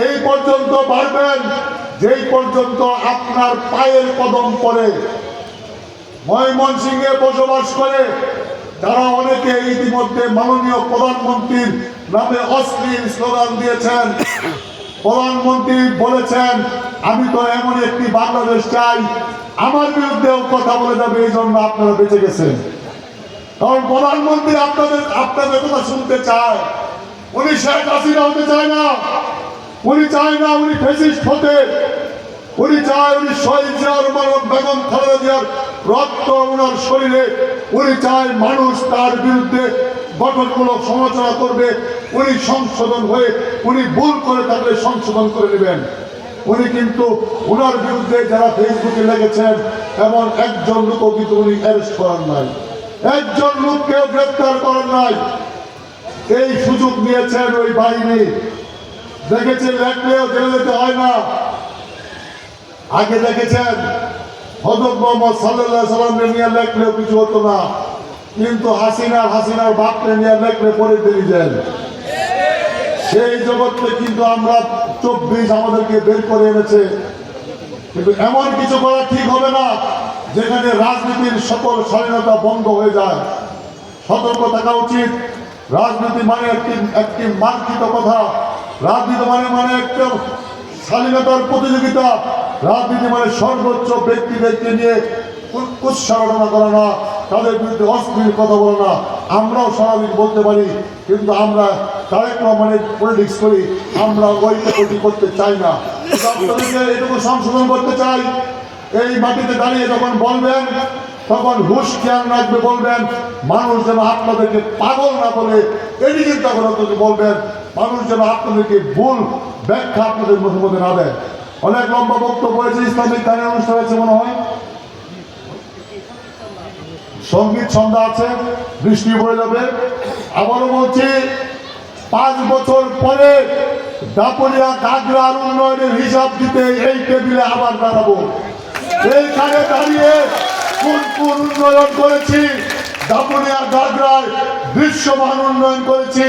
এই পর্যন্ত বাড়বেন যেই পর্যন্ত আপনার পায়ের কদম পড়ে। ময়মনসিংহে বসবাস করে যারা অনেকে ইতিমধ্যে মাননীয় প্রধানমন্ত্রীর নামে অশ্লীল স্লোগান দিয়েছেন। প্রধানমন্ত্রী বলেছেন আমি তো এমন একটি বাংলাদেশ চাই, আমার বিরুদ্ধেও কথা বলে যাবে, এই জন্য আপনারা বেঁচে গেছেন। কারণ প্রধানমন্ত্রী আপনাদের কথা শুনতে চায়। উনি শেখ হাসিনা হতে চায় না, উনি চায় না উনি ফ্যাসিস্ট হতে, উনি চায় উনি শহীদ জিয়াউর রহমান বেগম খালেদা জিয়ার রক্ত ওনার শরীরে। উনি চায় মানুষ তার বিরুদ্ধে গঠনমূলক সমালোচনা করবে, উনি সংশোধন হয়ে উনি ভুল করে থাকলে সংশোধন করে নেবেন। উনি কিন্তু ওনার বিরুদ্ধে যারা ফেসবুকে লেগেছেন এমন একজন লোকও কিন্তু উনি অ্যারেস্ট করার নাই, একজন লোককেও গ্রেপ্তার করার নাই। এই সুযোগ নিয়েছেন ওই বাহিনী, দেখেছেন লেখলেও জেলে যেতে হয় না। আগে দেখেছেন হযরত মুহাম্মদ সাল্লাল্লাহু আলাইহি সাল্লামকে নিয়ে লেখলেও কিছু হতো না, কিন্তু হাসিনার বাপকে নিয়ে লেখলে পরে বেরিয়ে যায়। সেই জগৎকে কিন্তু আমরা 24 আমাদেরকে বের করে এনেছে। কিন্তু এমন কিছু করা ঠিক হবে না যেখানে রাজনীতির সকল স্বাধীনতা বন্ধ হয়ে যায়। সতর্ক থাকা উচিত। রাজনীতি মানে একটি মার্কিত কথা, রাজনীতি মানে একটা স্বাধীনতার প্রতিযোগিতা, রাজনীতি মানে সর্বোচ্চ ব্যক্তিদেরকে নিয়ে কুৎসারণা করা না, তাদের বিরুদ্ধে অশ্লীল কথা বলা না। আমরাও স্বাভাবিক বলতে পারি, কিন্তু আমরা তারেক রহমানের পলিটিক্স করি, আমরা ওইটা করতে চাই না। আপনাদেরকে এটুকু সংশোধন করতে চাই। এই মাটিতে দাঁড়িয়ে যখন বলবেন তখন হুঁশ খেয়াল রাখবে, বলবেন মানুষ যেন আপনাদেরকে পাগল না বলে, এটি চিন্তা করে বলবেন। মানুষ যেন আপনাদেরকে ভুল ব্যাখ্যা আপনাদের মুখে মধ্যে না দেয়। অনেক লম্বা বক্তব্য হয়েছে, ইসলামিক গানের অনুষ্ঠান হয়েছে মনে হয়, সঙ্গীত সন্ধ্যা আছে, বৃষ্টি পড়ে যাবে। আবারও বলছি 5 বছর পরে দাপুরিয়া গাগরার উন্নয়নের হিসাব দিতে এই টেবিলে আবার দাঁড়াবো। এইখানে দাঁড়িয়ে কোন উন্নয়ন করেছি, দাপুরিয়া গাগরায় দৃশ্যমান উন্নয়ন করেছি,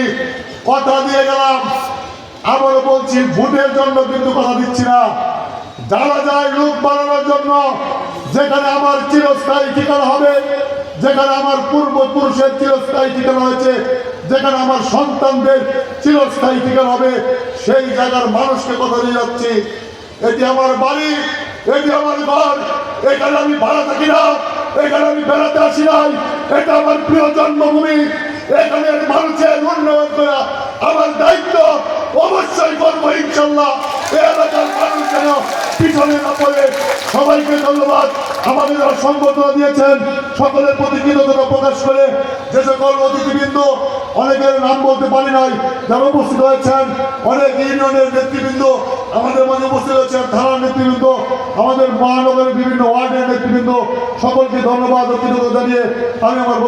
কথা দিয়ে গেলাম। আবারও বলছি ভোটের জন্য কিন্তু কথা দিচ্ছি না, যারা যায় রূপ বাড়ানোর জন্য। যেখানে আমার চিরস্থায়ী ঠিকানা হবে, যেখানে আমার পূর্বপুরুষের চিরস্থায়ী ঠিকানা হয়েছে, যেখানে আমার সন্তানদের চিরস্থায়ী ঠিকানা হবে, সেই জায়গার মানুষকে কথা দিয়ে যাচ্ছি। এটি আমার বাড়ি, এটি আমার ঘর, এখানে আমি ভাড়া থাকি না, এখানে আমি বেড়াতে আসি নাই, এটা আমার প্রিয় জন্মভূমি। এখানে মানুষের উন্নয়ন করা আমার দায়িত্ব, অবশ্যই করবো ইনশাল্লাহ। এলাকার মানুষ যেন পিছনে না পড়ে। সবাইকে ধন্যবাদ, আমাদের সংবর্ধনা দিয়েছেন, সকলের প্রতি কৃতজ্ঞতা প্রকাশ করে যে সকল অতিথিবৃন্দ, অনেকের নাম বলতে পারি নাই, যারা উপস্থিত হয়েছেন, অনেক ইউনিয়নের নেতৃবৃন্দ আমাদের মাঝে উপস্থিত হয়েছেন, থানার নেতৃবৃন্দ, আমাদের মহানগরের বিভিন্ন ওয়ার্ডের নেতৃবৃন্দ, সকলকে ধন্যবাদ ও কৃতজ্ঞতা জানিয়ে আমি আমার